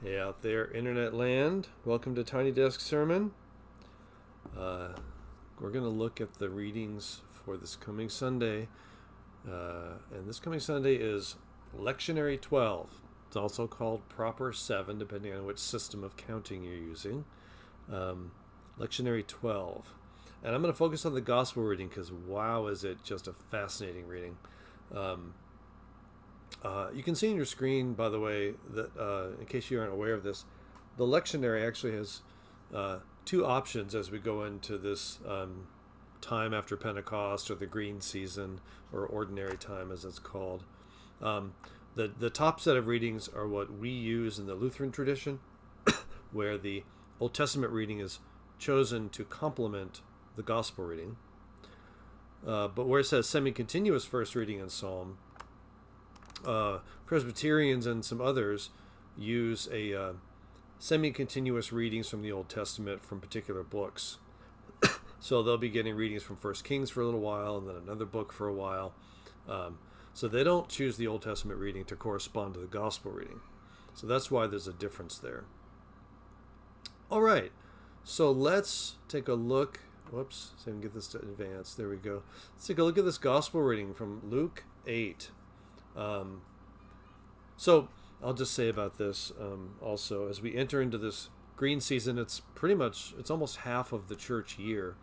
Hey out there, internet land. Welcome to Tiny Desk Sermon. Uh, we're going to look at the readings for this coming Sunday. And this coming Sunday is Lectionary 12. It's also called Proper 7, depending on which system of counting you're using. Lectionary 12. And I'm going to focus on the gospel reading because, wow, is it just a fascinating reading. You can see on your screen, by the way, that in case you aren't aware of this, the lectionary actually has two options as we go into this time after Pentecost, or the green season, or ordinary time as it's called. The top set of readings are what we use in the Lutheran tradition, where the Old Testament reading is chosen to complement the gospel reading. But where it says semi-continuous first reading in Psalm, Presbyterians and some others use a semi-continuous readings from the Old Testament from particular books. So they'll be getting readings from First Kings for a little while, and then another book for a while. So they don't choose the Old Testament reading to correspond to the Gospel reading. So that's why there's a difference there. All right, so let's take a look. Whoops, so I can get this to advance. There we go. Let's take a look at this Gospel reading from Luke 8. So I'll just say about this also, as we enter into this green season, it's almost half of the church year.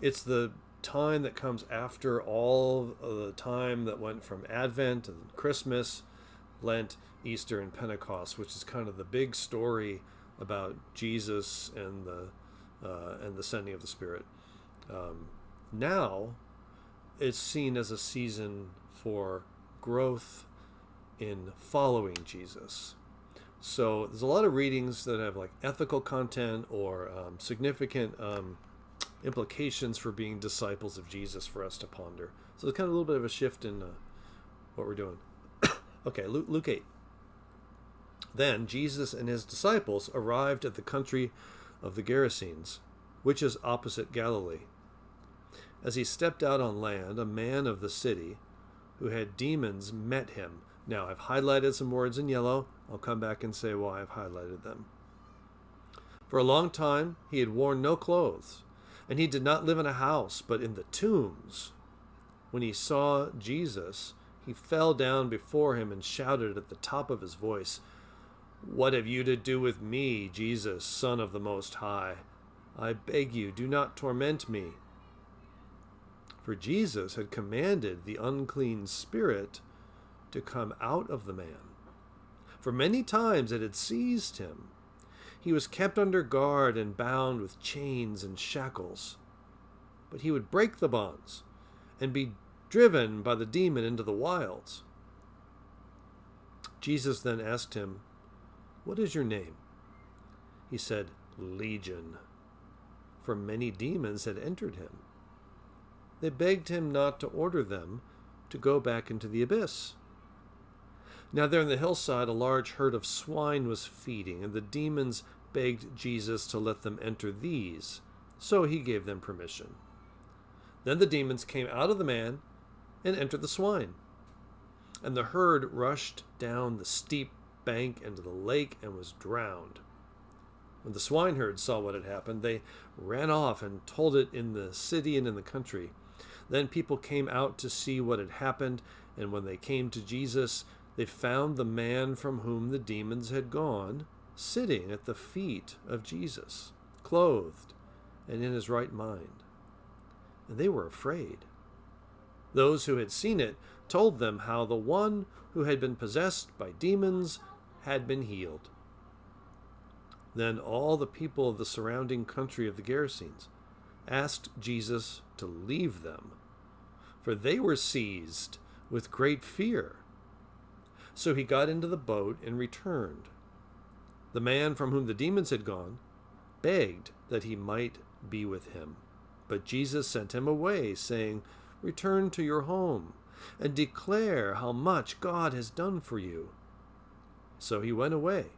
It's the time that comes after all of the time that went from Advent and Christmas, Lent, Easter, and Pentecost, which is kind of the big story about Jesus and the sending of the Spirit. Now it's seen as a season for growth in following Jesus. So there's a lot of readings that have like ethical content or significant implications for being disciples of Jesus for us to ponder. So it's kind of a little bit of a shift in what we're doing. Okay, Luke 8. Then Jesus and his disciples arrived at the country of the Gerasenes, which is opposite Galilee. As he stepped out on land, a man of the city who had demons met him. Now, I've highlighted some words in yellow. I'll come back and say why I've highlighted them. For a long time, he had worn no clothes, and he did not live in a house, but in the tombs. When he saw Jesus, he fell down before him and shouted at the top of his voice, "What have you to do with me, Jesus, Son of the Most High? I beg you, do not torment me." For Jesus had commanded the unclean spirit to come out of the man. For many times it had seized him. He was kept under guard and bound with chains and shackles. But he would break the bonds and be driven by the demon into the wilds. Jesus then asked him, "What is your name?" He said, "Legion," for many demons had entered him. They begged him not to order them to go back into the abyss. Now there on the hillside a large herd of swine was feeding, and the demons begged Jesus to let them enter these, so he gave them permission. Then the demons came out of the man and entered the swine, and the herd rushed down the steep bank into the lake and was drowned. When the swineherds saw what had happened, they ran off and told it in the city and in the country. Then people came out to see what had happened, and when they came to Jesus, they found the man from whom the demons had gone sitting at the feet of Jesus, clothed and in his right mind. And they were afraid. Those who had seen it told them how the one who had been possessed by demons had been healed. Then all the people of the surrounding country of the Gerasenes asked Jesus to leave them, for they were seized with great fear. So he got into the boat and returned. The man from whom the demons had gone begged that he might be with him. But Jesus sent him away, saying, "Return to your home and declare how much God has done for you." So he went away,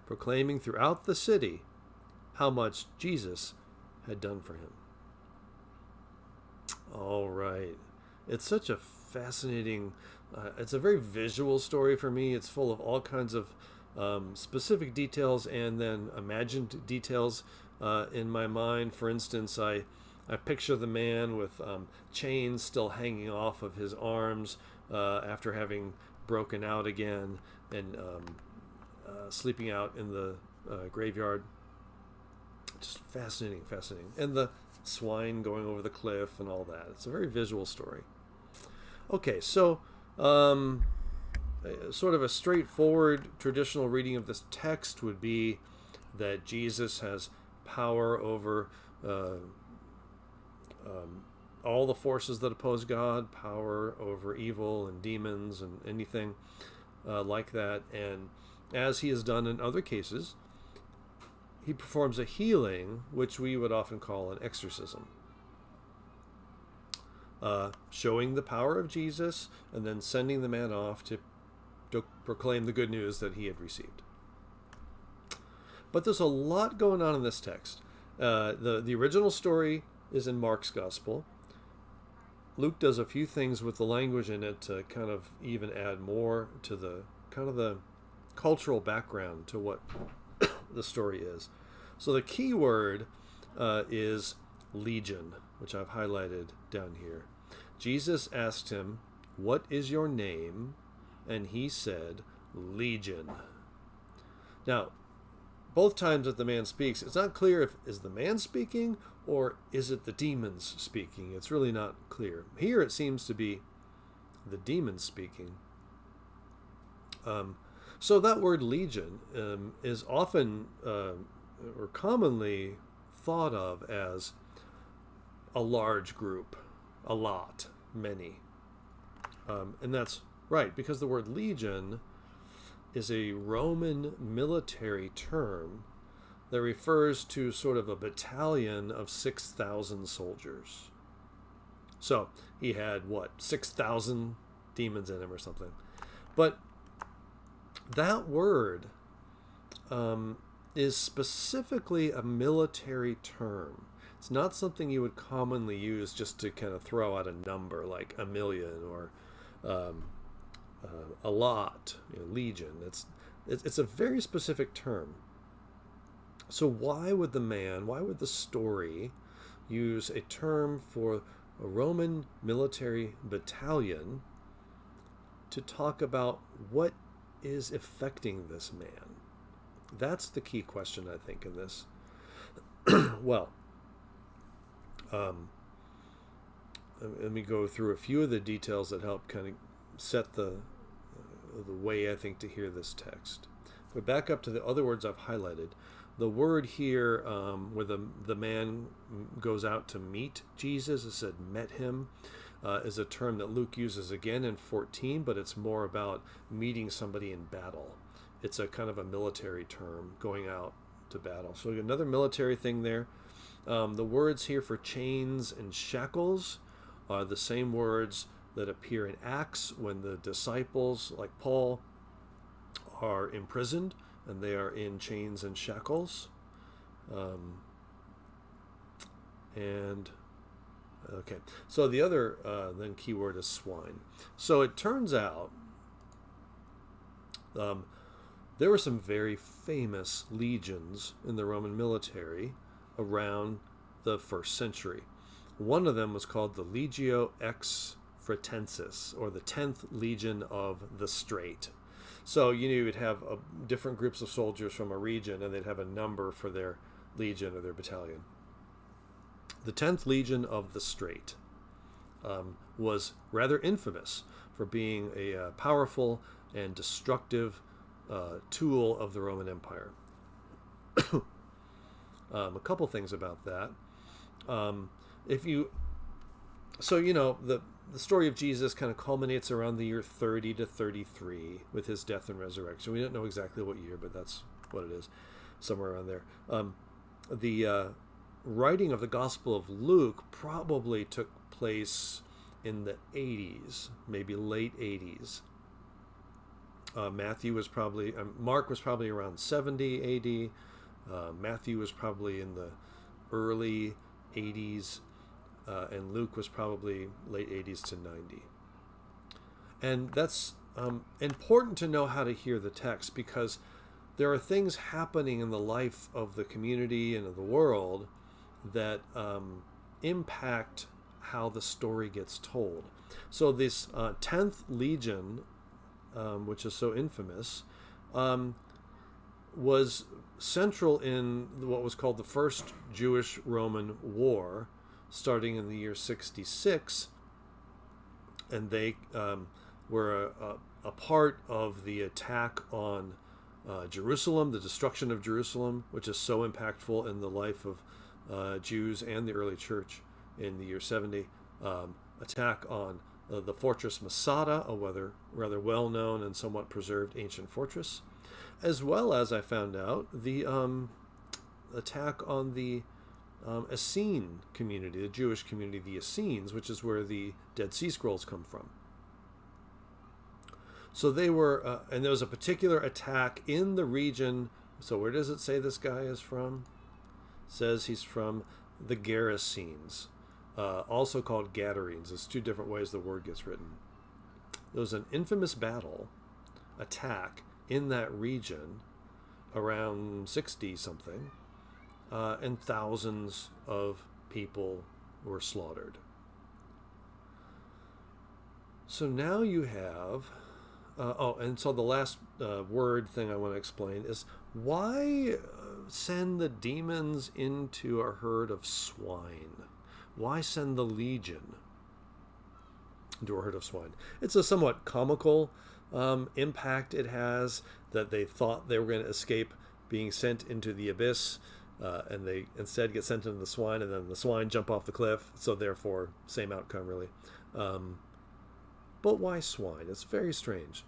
proclaiming throughout the city how much Jesus had done for him. All right. It's such a fascinating It's a very visual story for me. It's full of all kinds of specific details and then imagined details in my mind. For instance, I picture the man with chains still hanging off of his arms after having broken out again and sleeping out in the graveyard. Just fascinating, fascinating. And the swine going over the cliff and all that. It's a very visual story. Okay, so sort of a straightforward traditional reading of this text would be that Jesus has power over all the forces that oppose God, power over evil and demons and anything like that. And as he has done in other cases, he performs a healing, which we would often call an exorcism, showing the power of Jesus and then sending the man off to proclaim the good news that he had received. But there's a lot going on in this text. The original story is in Mark's gospel. Luke does a few things with the language in it to kind of even add more to the kind of the cultural background to what the story is. So the key word is legion, which I've highlighted down here. Jesus asked him, "What is your name?" And he said, "Legion." Now, both times that the man speaks, it's not clear if is the man speaking or is it the demons speaking. It's really not clear. Here it seems to be the demons speaking. So that word legion is often or commonly thought of as a large group, a lot, many. And that's right, because the word legion is a Roman military term that refers to sort of a battalion of 6,000 soldiers. So he had, 6,000 demons in him or something. But that word is specifically a military term. It's not something you would commonly use just to kind of throw out a number like a million or a lot, legion. It's a very specific term. So why would the story use a term for a Roman military battalion to talk about what is affecting this man? That's the key question, I think, in this. Well, let me go through a few of the details that help kind of set the way I think to hear this text. If we back up to the other words I've highlighted, the word here where the man goes out to meet Jesus, it said met him, is a term that Luke uses again in 14, but it's more about meeting somebody in battle. It's a kind of a military term, going out to battle. So another military thing there. The words here for chains and shackles are the same words that appear in Acts when the disciples, like Paul, are imprisoned and they are in chains and shackles. Okay, so the other then key word is swine. So it turns out there were some very famous legions in the Roman military around the 1st century. One of them was called the Legio Ex Fretensis, or the 10th Legion of the Strait. So you would have different groups of soldiers from a region, and they'd have a number for their legion or their battalion. The 10th Legion of the Strait was rather infamous for being a powerful and destructive tool of the Roman Empire. A couple things about that. The story of Jesus kind of culminates around the year 30 to 33 with his death and resurrection. We don't know exactly what year, but that's what it is, somewhere around there. The writing of the Gospel of Luke probably took place in the 80s, maybe late 80s. Mark was probably around 70 AD. Matthew was probably in the early 80s, and Luke was probably late 80s to 90. And that's important to know how to hear the text, because there are things happening in the life of the community and of the world that impact how the story gets told. So this 10th Legion, which is so infamous, was central in what was called the First Jewish-Roman War, starting in the year 66, and they were a part of the attack on Jerusalem, the destruction of Jerusalem, which is so impactful in the life of Jews and the early church in the year 70. Attack on the fortress Masada, a rather well-known and somewhat preserved ancient fortress, as well as, I found out, the attack on the Essene community, the Jewish community, the Essenes, which is where the Dead Sea Scrolls come from. So they were, and there was a particular attack in the region. So where does it say this guy is from? It says he's from the Gerasenes, also called Gadarenes. There's two different ways the word gets written. There was an infamous attack in that region around 60 something, and thousands of people were slaughtered. So now you have and so the last word thing I want to explain is, why send the demons into a herd of swine? Why send the legion into a herd of swine? It's a somewhat comical impact it has, that they thought they were going to escape being sent into the abyss, and they instead get sent into the swine, and then the swine jump off the cliff, so therefore same outcome really. But why swine? It's very strange.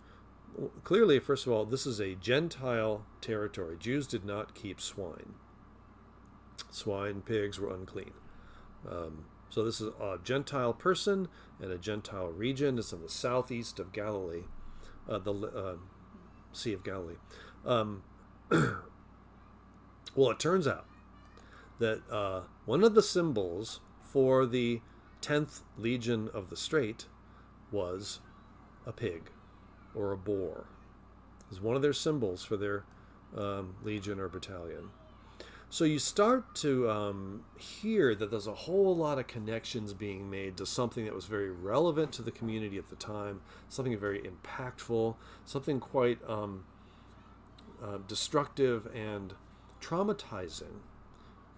Clearly, first of all, this is a Gentile territory. Jews did not keep swine. Swine, pigs were unclean. So this is a Gentile person in a Gentile region. It's in the southeast of Galilee, the Sea of Galilee. Well, it turns out that one of the symbols for the 10th Legion of the Strait was a pig or a boar. It was one of their symbols for their legion or battalion. So you start to hear that there's a whole lot of connections being made to something that was very relevant to the community at the time, something very impactful, something quite destructive and traumatizing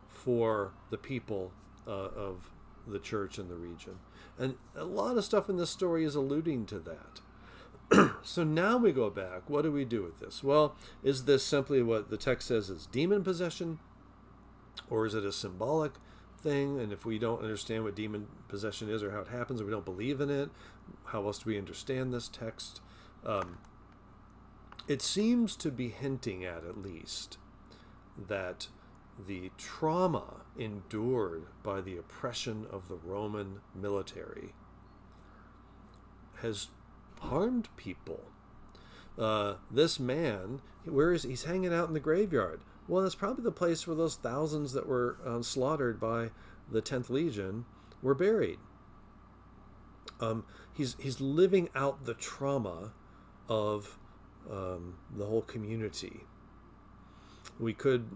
for the people of the church in the region. And a lot of stuff in this story is alluding to that. So now we go back. What do we do with this? Well, is this simply what the text says is demon possession? Or is it a symbolic thing? And if we don't understand what demon possession is or how it happens, or we don't believe in it, how else do we understand this text? It seems to be hinting at least, that the trauma endured by the oppression of the Roman military has harmed people. This man, where is he's hanging out in the graveyard? Well, that's probably the place where those thousands that were slaughtered by the 10th Legion were buried. He's living out the trauma of the whole community. We could,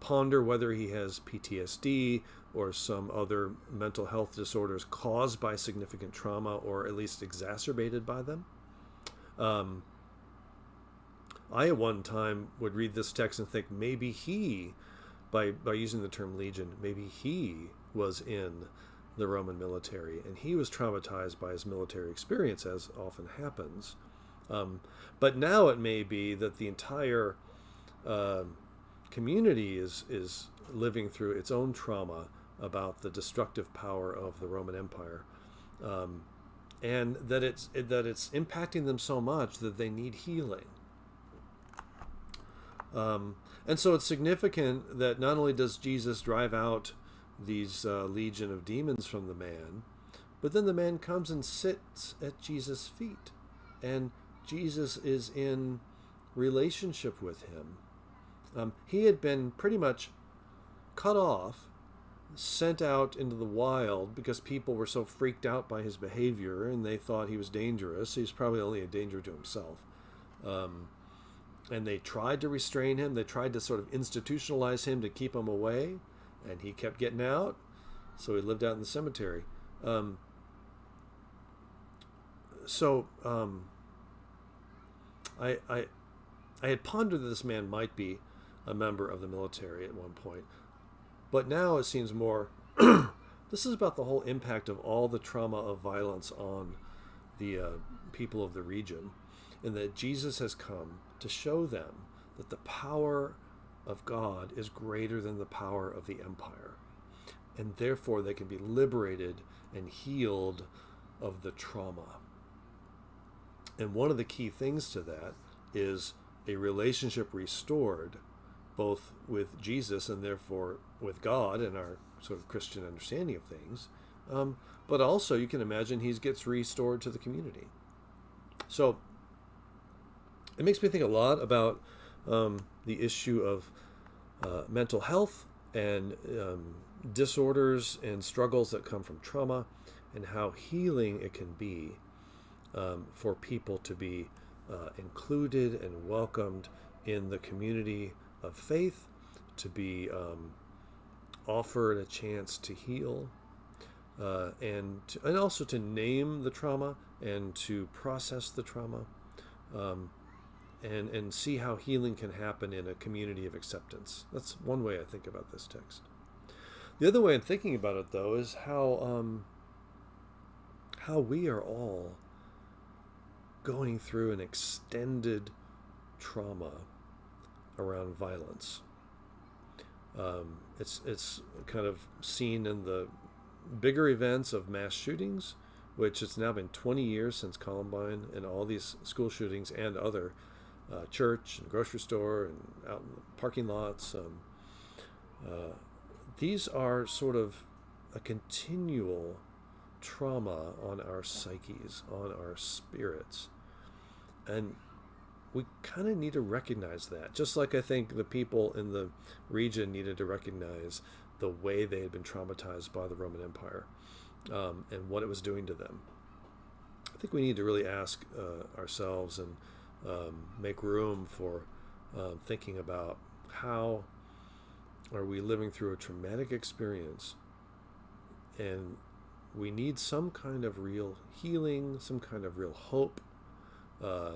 ponder whether he has PTSD or some other mental health disorders caused by significant trauma, or at least exacerbated by them. I at one time would read this text and think maybe he, by using the term legion, maybe he was in the Roman military and he was traumatized by his military experience, as often happens. But now it may be that the entire community is living through its own trauma about the destructive power of the Roman Empire, and that it's impacting them so much that they need healing. And so it's significant that not only does Jesus drive out these legion of demons from the man, but then the man comes and sits at Jesus' feet, and Jesus is in relationship with him. He had been pretty much cut off sent out into the wild because people were so freaked out by his behavior and they thought he was dangerous. He's probably only a danger to himself. Um, and they tried to restrain him. They tried to sort of institutionalize him to keep him away, and he kept getting out. So he lived out in the cemetery. Um, so I, I I had pondered that this man might be a member of the military at one point, but now it seems more. This is about the whole impact of all the trauma of violence on the people of the region, and that Jesus has come to show them that the power of God is greater than the power of the empire, and therefore they can be liberated and healed of the trauma. And one of the key things to that is a relationship restored both with Jesus and therefore with God and our sort of Christian understanding of things. But also you can imagine he gets restored to the community. So it makes me think a lot about the issue of mental health and disorders and struggles that come from trauma, and how healing it can be for people to be included and welcomed in the community of faith, to be offered a chance to heal, and also to name the trauma and to process the trauma, and see how healing can happen in a community of acceptance. That's one way I think about this text. The other way I'm thinking about it, though, is how we are all going through an extended trauma around violence. It's kind of seen in the bigger events of mass shootings, which it's now been 20 years since Columbine, and all these school shootings and other church and grocery store and out in the parking lots. These are sort of a continual trauma on our psyches, on our spirits. And we kind of need to recognize that, just like I think the people in the region needed to recognize the way they had been traumatized by the Roman Empire, and what it was doing to them. I think we need to really ask ourselves and make room for thinking about how are we living through a traumatic experience, and we need some kind of real healing, some kind of real hope,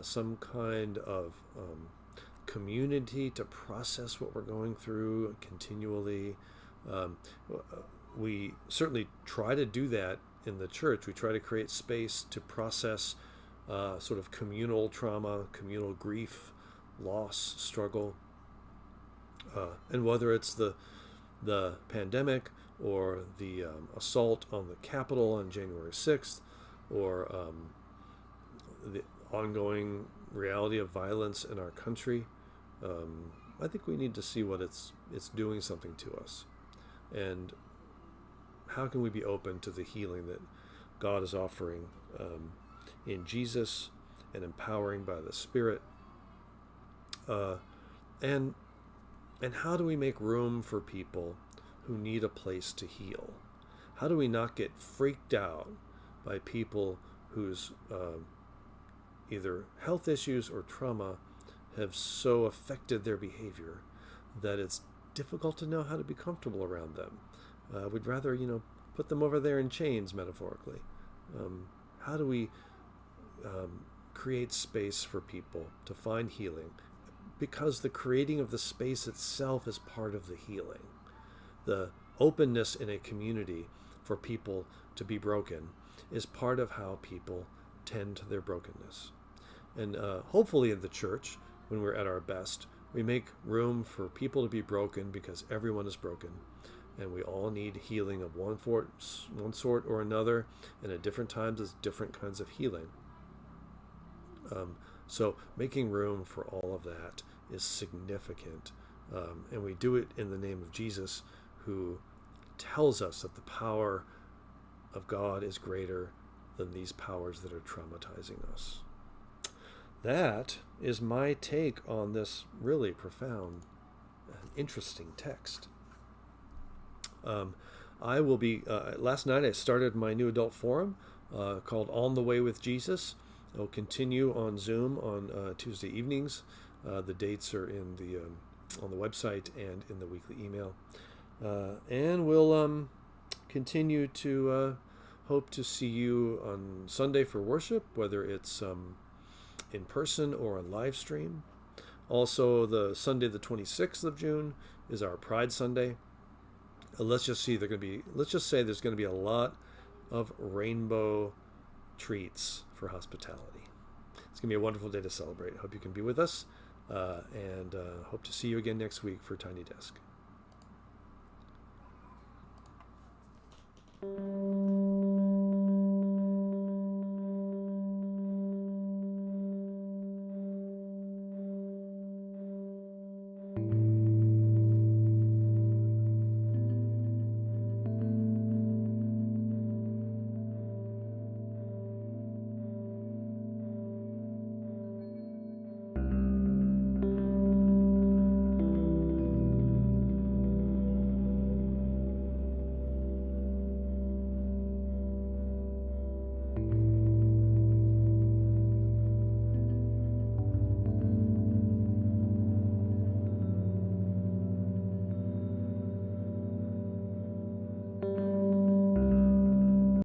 some kind of community to process what we're going through continually. We certainly try to do that in the church. We try to create space to process sort of communal trauma, communal grief, loss, struggle. And whether it's the pandemic or the assault on the Capitol on January 6th, or the ongoing reality of violence in our country, I think we need to see what it's doing something to us, and how can we be open to the healing that God is offering in Jesus and empowering by the Spirit, and how do we make room for people who need a place to heal? How do we not get freaked out by people whose either health issues or trauma have so affected their behavior that it's difficult to know how to be comfortable around them? We'd rather, put them over there in chains, metaphorically. How do we create space for people to find healing? Because the creating of the space itself is part of the healing. The openness in a community for people to be broken is part of how people tend to their brokenness. And hopefully in the church, when we're at our best, we make room for people to be broken, because everyone is broken. And we all need healing of one sort or another, and at different times it's different kinds of healing. So making room for all of that is significant. And we do it in the name of Jesus, who tells us that the power of God is greater than these powers that are traumatizing us. That is my take on this really profound and interesting text. I will be, last night I started my new adult forum called On the Way with Jesus. It'll continue on Zoom on Tuesday evenings. The dates are in the on the website and in the weekly email. And we'll continue to hope to see you on Sunday for worship, whether it's in person or on live stream. Also, the Sunday, the 26th of June, is our Pride Sunday. Let's just say there's going to be a lot of rainbow treats for hospitality. It's going to be a wonderful day to celebrate. Hope you can be with us, and hope to see you again next week for Tiny Desk.